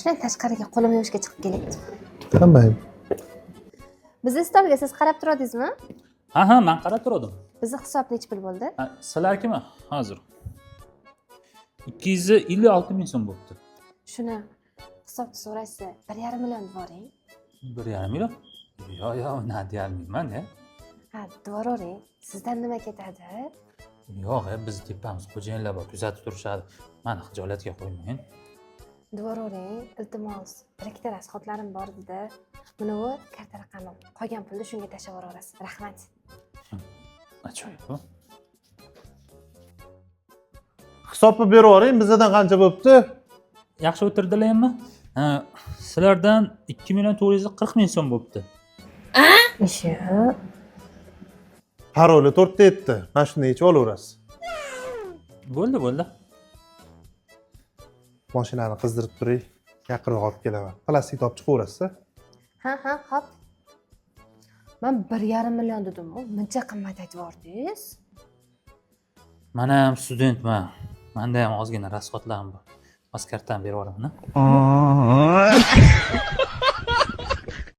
Shoshmang, tashqariga qo'lim yuvishga chiqib kelay. Qanday? Bizni stolga siz qarab turadingizmi? Ha, men qarab turdim. Bizni hisob necha pul bo'ldi? Sizlarkimi? Hozir 256 ming so'm bo'libdi. Shuni hisobni so'raysiz, 1,5 million dvoring. 1,5 million? Yo'q, nima deyolmayman, ya. Ha, dvoring. Sizdan nima ketadi? Yo'q, biz tepamiz xo'jayinlar bor, kuzatib turishadi. Meni xijolatga qo'ymang. Dvoring, iltimos, bir ikkita rasxodlarim bor dedi. Buni karta raqamim. Qolgan pulni shunga tashlab yuborasiz. Rahmat. Ajoyib bu. Hisobni berib yuboring, bizdan qancha bo'libdi? Yaxshi o'tirdilarmi? Sizlardan 2 million 440 ming so'm bo'libdi. Ishi. Paroli 4 ta yetdi. Mana shuni yechib olaverasiz. Bo'ldi. Mashinani qizdirib turing. Yaqinroq olib kelaman. Plastik topib chiqaverasiz. Ha, hop. Men 1,5 million dedim-ku. Muncha qimmat aytib yubordingiz. Men ham studentman. Menda ham ozgina rasxodlarim bor. O'z kartamni berib yuboraman.